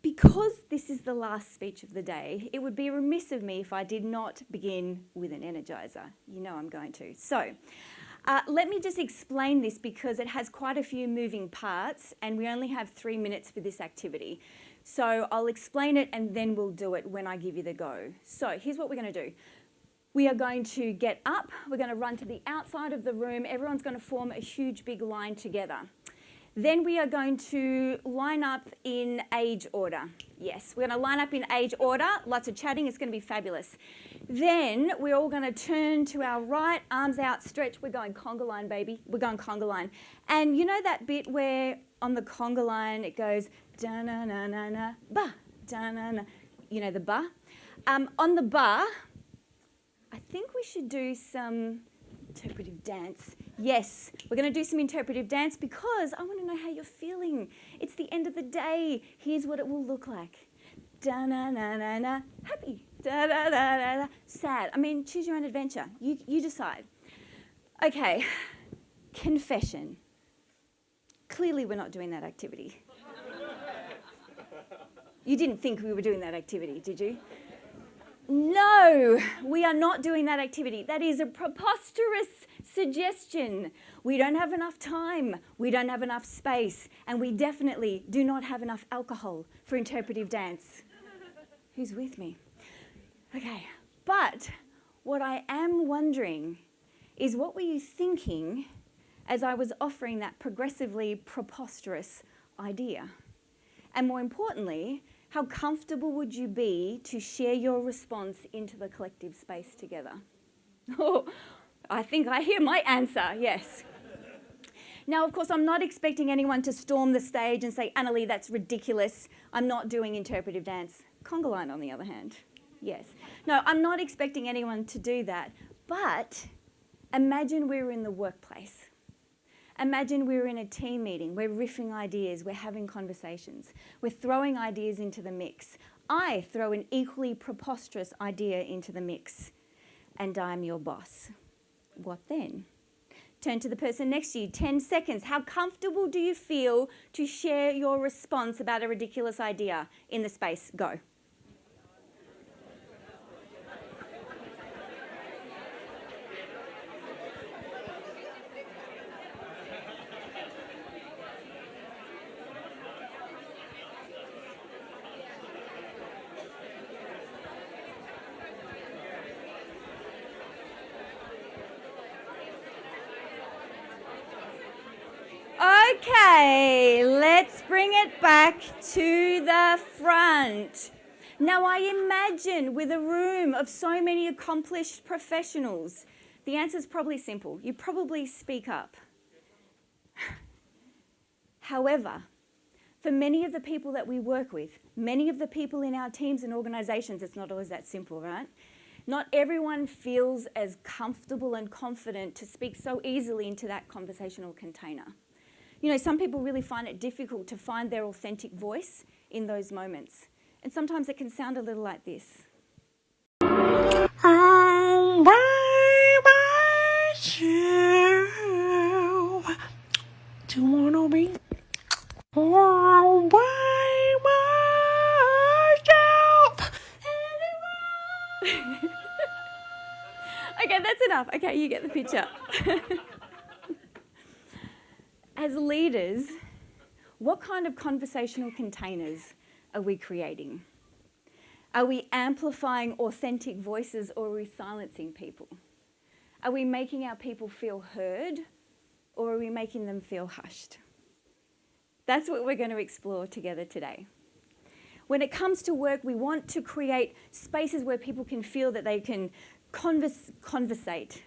Because this is the last speech of the day, it would be remiss of me if I did not begin with an energizer. You know I'm going to. So, let me just explain this because it has quite a few moving parts and we only have 3 minutes for this activity. So I'll explain it and then we'll do it when I give you the go. So here's what we're going to do. We are going to get up, we're going to run to the outside of the room, everyone's going to form a huge big line together. Then we are going to line up in age order. Yes, we're going to line up in age order. Lots of chatting. It's going to be fabulous. Then we're all going to turn to our right, arms outstretched. We're going conga line, baby. We're going conga line. And you know that bit where on the conga line it goes da-na-na-na-na, ba, da-na-na. You know the ba? On the ba, I think we should do some interpretive dance. Yes, we're going to do some interpretive dance because I want to know how you're feeling. It's the end of the day. Here's what it will look like. Da-na-na-na-na, happy. Da-da-da-da-da, sad. I mean, choose your own adventure. You decide. Okay, confession. Clearly we're not doing that activity. You didn't think we were doing that activity, did you? No, we are not doing that activity. That is a preposterous suggestion. We don't have enough time, we don't have enough space, and we definitely do not have enough alcohol for interpretive dance. Who's with me? Okay, but what I am wondering is what were you thinking as I was offering that progressively preposterous idea? And more importantly, how comfortable would you be to share your response into the collective space together? Oh, I think I hear my answer, yes. Now, of course, I'm not expecting anyone to storm the stage and say, Annalie, that's ridiculous. I'm not doing interpretive dance. Conga line, on the other hand, yes. No, I'm not expecting anyone to do that. But imagine we were in the workplace. Imagine we're in a team meeting, we're riffing ideas, we're having conversations, we're throwing ideas into the mix. I throw an equally preposterous idea into the mix, and I'm your boss. What then? Turn to the person next to you, 10 seconds. How comfortable do you feel to share your response about a ridiculous idea in the space? Go. Okay, let's bring it back to the front. Now I imagine with a room of so many accomplished professionals, the answer is probably simple. You probably speak up. However, for many of the people that we work with, many of the people in our teams and organisations, it's not always that simple, right? Not everyone feels as comfortable and confident to speak so easily into that conversational container. You know, some people really find it difficult to find their authentic voice in those moments. And sometimes it can sound a little like this. All by myself. Do you wanna be all by myself? Okay, that's enough. Okay, you get the picture. As leaders, what kind of conversational containers are we creating? Are we amplifying authentic voices or are we silencing people? Are we making our people feel heard or are we making them feel hushed? That's what we're going to explore together today. When it comes to work, we want to create spaces where people can feel that they can conversate.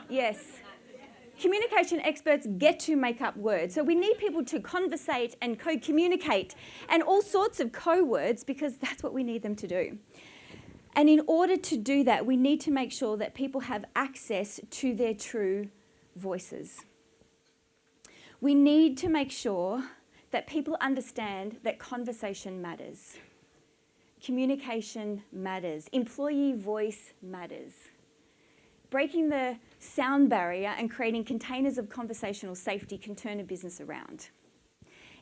Yes. Communication experts get to make up words. So we need people to conversate and co-communicate and all sorts of co-words because that's what we need them to do. And in order to do that, we need to make sure that people have access to their true voices. We need to make sure that people understand that conversation matters. Communication matters. Employee voice matters. Breaking the sound barrier and creating containers of conversational safety can turn a business around.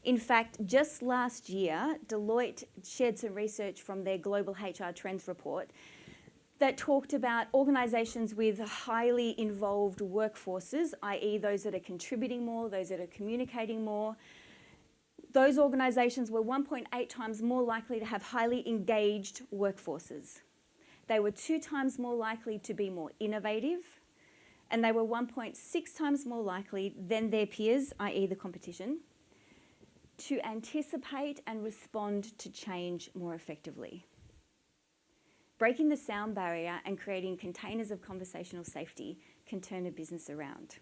In fact, just last year, Deloitte shared some research from their Global HR Trends report that talked about organisations with highly involved workforces, i.e. those that are contributing more, those that are communicating more. Those organisations were 1.8 times more likely to have highly engaged workforces. They were 2 times more likely to be more innovative, and they were 1.6 times more likely than their peers, i.e. the competition, to anticipate and respond to change more effectively. Breaking the sound barrier and creating containers of conversational safety can turn a business around.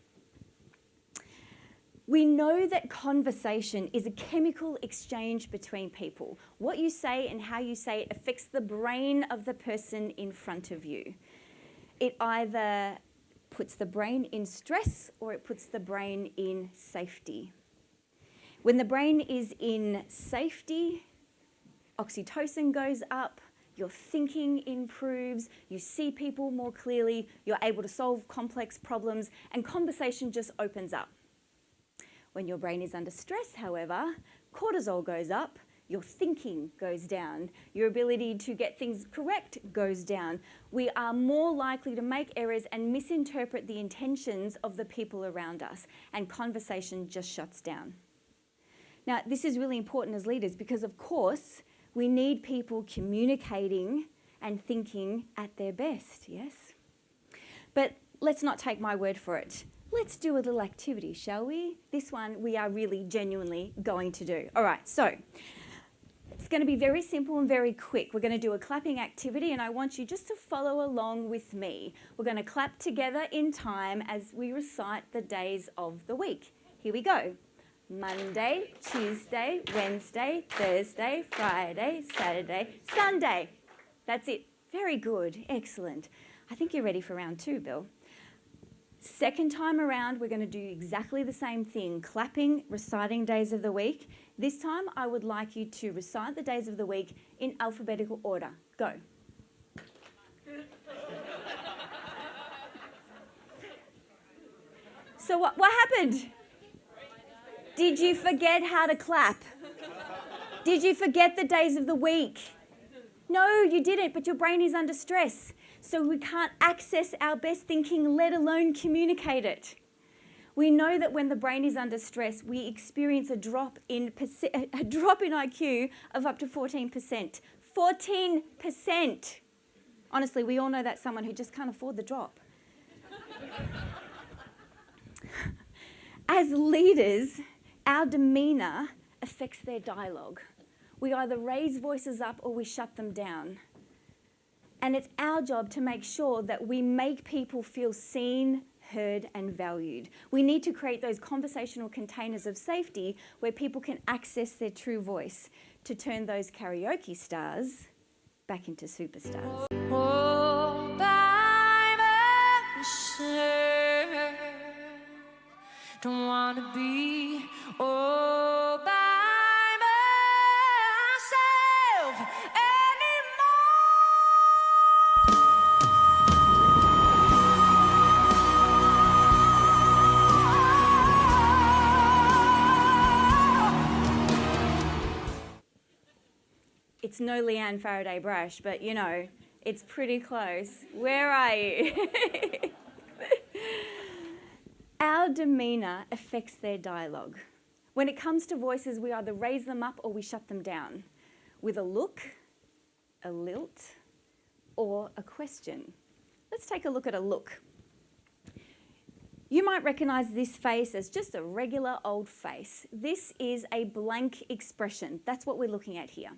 We know that conversation is a chemical exchange between people. What you say and how you say it affects the brain of the person in front of you. It either puts the brain in stress or it puts the brain in safety. When the brain is in safety, oxytocin goes up, your thinking improves, you see people more clearly, you're able to solve complex problems, and conversation just opens up. When your brain is under stress, however, cortisol goes up, your thinking goes down, your ability to get things correct goes down. We are more likely to make errors and misinterpret the intentions of the people around us, and conversation just shuts down. Now, this is really important as leaders because, of course, we need people communicating and thinking at their best, yes? But let's not take my word for it. Let's do a little activity, shall we? This one we are really genuinely going to do. All right, so it's going to be very simple and very quick. We're going to do a clapping activity and I want you just to follow along with me. We're going to clap together in time as we recite the days of the week. Here we go. Monday, Tuesday, Wednesday, Thursday, Friday, Saturday, Sunday. That's it. Very good. Excellent. I think you're ready for round 2, Bill. Second time around, we're going to do exactly the same thing, clapping, reciting days of the week. This time, I would like you to recite the days of the week in alphabetical order. Go. So what happened? Did you forget how to clap? Did you forget the days of the week? No, you didn't, but your brain is under stress. So we can't access our best thinking, let alone communicate it. We know that when the brain is under stress, we experience a drop in IQ of up to 14%. 14%! Honestly, we all know that's someone who just can't afford the drop. As leaders, our demeanour affects their dialogue. We either raise voices up or we shut them down. And it's our job to make sure that we make people feel seen, heard, and valued. We need to create those conversational containers of safety where people can access their true voice to turn those karaoke stars back into superstars. All by myself, don't wanna be all by myself It's no Leanne Faraday Brash, but you know, it's pretty close. Where are you? Our demeanour affects their dialogue. When it comes to voices, we either raise them up or we shut them down with a look, a lilt, or a question. Let's take a look at a look. You might recognise this face as just a regular old face. This is a blank expression. That's what we're looking at here.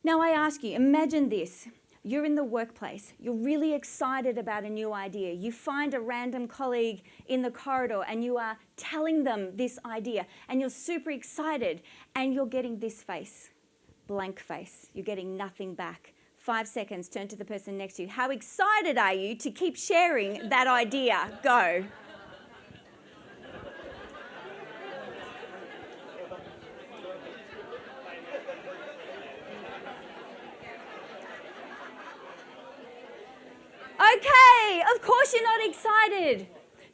Now I ask you, imagine this. You're in the workplace. You're really excited about a new idea. You find a random colleague in the corridor and you are telling them this idea and you're super excited and you're getting this face, blank face. You're getting nothing back. 5 seconds, turn to the person next to you. How excited are you to keep sharing that idea? Go. Okay, of course you're not excited.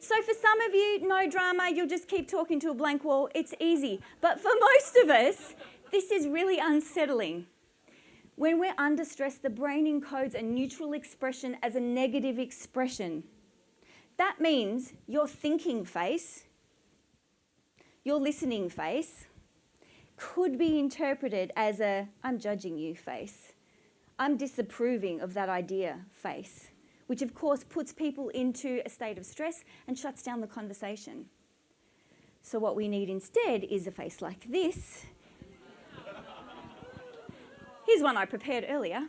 So for some of you, no drama, you'll just keep talking to a blank wall. It's easy. But for most of us, this is really unsettling. When we're under stress, the brain encodes a neutral expression as a negative expression. That means your thinking face, your listening face, could be interpreted as a I'm judging you face. I'm disapproving of that idea face, which of course puts people into a state of stress and shuts down the conversation. So what we need instead is a face like this. Here's one I prepared earlier.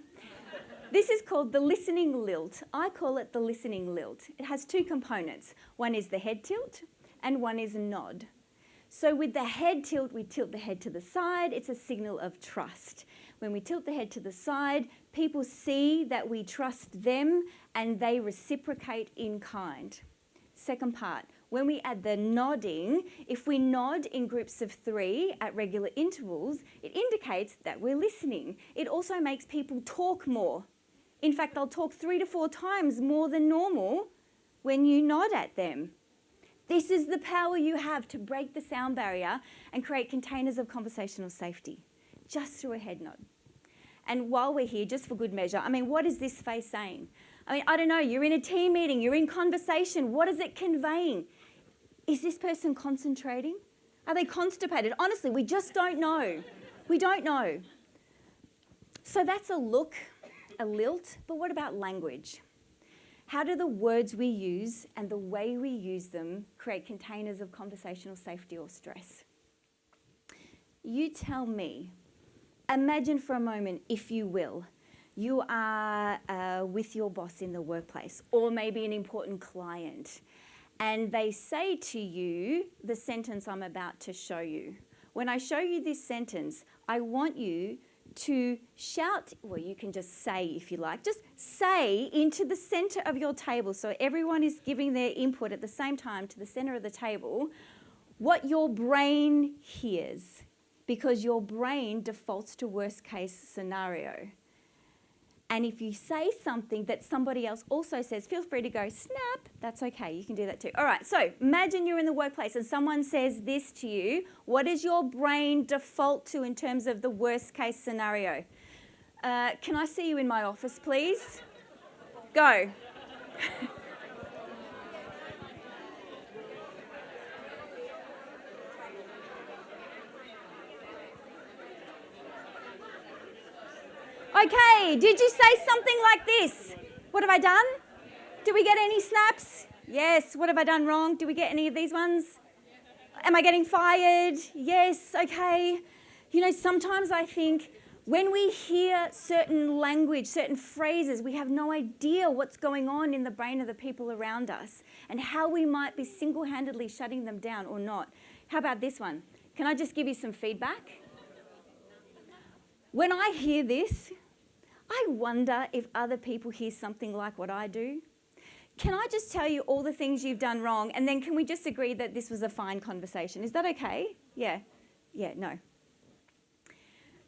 This is called the listening lilt. I call it the listening lilt. It has two components. One is the head tilt and one is a nod. So with the head tilt, we tilt the head to the side. It's a signal of trust. When we tilt the head to the side, people see that we trust them and they reciprocate in kind. Second part, when we add the nodding, if we nod in groups of 3 at regular intervals, it indicates that we're listening. It also makes people talk more. In fact, they'll talk 3 to 4 times more than normal when you nod at them. This is the power you have to break the sound barrier and create containers of conversational safety, just through a head nod. And while we're here, just for good measure, what is this face saying? I don't know, you're in a team meeting, you're in conversation, what is it conveying? Is this person concentrating? Are they constipated? Honestly, we just don't know. We don't know. So that's a look, a lilt, but what about language? How do the words we use and the way we use them create containers of conversational safety or stress? You tell me. Imagine for a moment, if you will, you are with your boss in the workplace or maybe an important client and they say to you the sentence I'm about to show you. When I show you this sentence, I want you to shout, well, you can just say if you like, just say into the centre of your table so everyone is giving their input at the same time to the centre of the table what your brain hears, because your brain defaults to worst case scenario. And if you say something that somebody else also says, feel free to go snap. That's okay, you can do that too. All right, so imagine you're in the workplace and someone says this to you. What does your brain default to in terms of the worst case scenario? Can I see you in my office, please? Go. Okay, did you say something like this? What have I done? Do we get any snaps? Yes. What have I done wrong? Do we get any of these ones? Am I getting fired? Yes. Okay. You know, sometimes I think when we hear certain language, certain phrases, we have no idea what's going on in the brain of the people around us and how we might be single-handedly shutting them down or not. How about this one? Can I just give you some feedback? When I hear this, I wonder if other people hear something like what I do. Can I just tell you all the things you've done wrong and then can we just agree that this was a fine conversation? Is that okay? Yeah, no.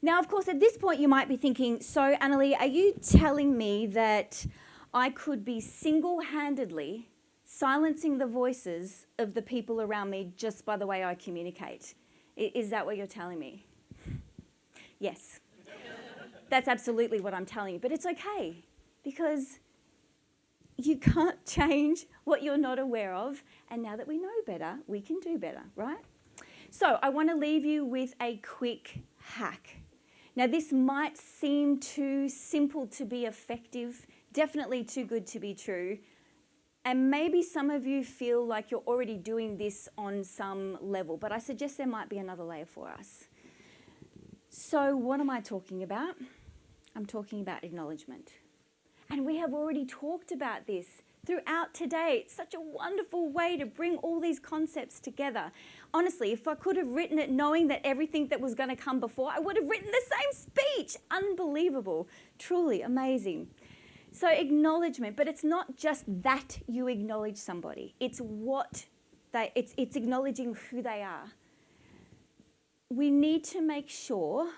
Now, of course, at this point you might be thinking, so Annalie, are you telling me that I could be single-handedly silencing the voices of the people around me just by the way I communicate? Is that what you're telling me? Yes. That's absolutely what I'm telling you. But it's okay, because you can't change what you're not aware of. And now that we know better, we can do better, right? So I want to leave you with a quick hack. Now, this might seem too simple to be effective, definitely too good to be true. And maybe some of you feel like you're already doing this on some level, but I suggest there might be another layer for us. So what am I talking about? I'm talking about acknowledgement. And we have already talked about this throughout today. It's such a wonderful way to bring all these concepts together. Honestly, if I could have written it knowing that everything that was going to come before, I would have written the same speech. Unbelievable. Truly amazing. So acknowledgement, but it's not just that you acknowledge somebody. It's it's acknowledging who they are. We need to make sure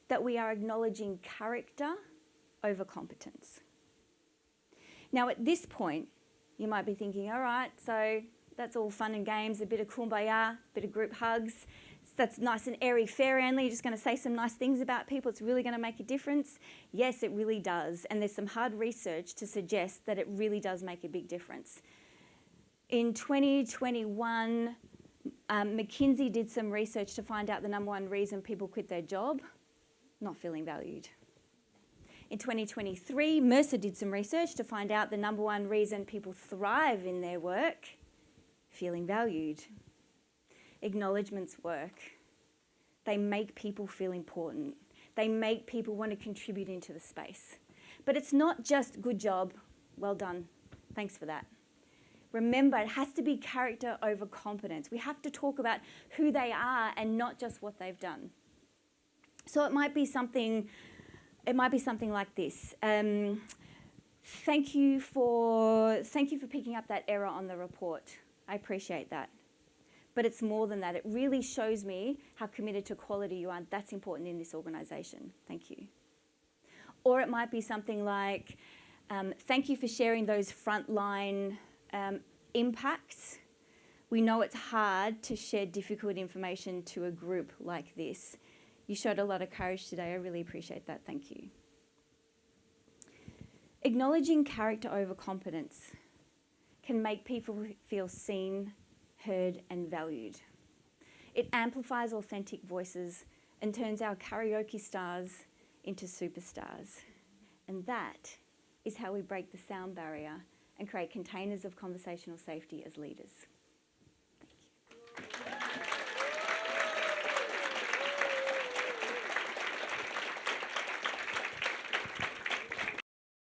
that we are acknowledging character over competence. Now, at this point, you might be thinking, all right, so That's all fun and games, a bit of kumbaya, a bit of group hugs. That's nice and airy fairy-only. You're just going to say some nice things about people. It's really going to make a difference. Yes, it really does. And there's some hard research to suggest that it really does make a big difference. In 2021, McKinsey did some research to find out the number one reason people quit their job: not feeling valued. In 2023, Mercer did some research to find out the number one reason people thrive in their work: feeling valued. Acknowledgements work. They make people feel important. They make people want to contribute into the space. But it's not just good job, well done, thanks for that. Remember, it has to be character over competence. We have to talk about who they are and not just what they've done. So it might be something like this. Thank you for picking up that error on the report. I appreciate that. But it's more than that. It really shows me how committed to quality you are. That's important in this organisation. Thank you. Or it might be something like, thank you for sharing those frontline impacts. We know it's hard to share difficult information to a group like this. You showed a lot of courage today. I really appreciate that. Thank you. Acknowledging character over competence can make people feel seen, heard and valued. It amplifies authentic voices and turns our karaoke stars into superstars. And that is how we break the sound barrier and create containers of conversational safety as leaders. Thank you.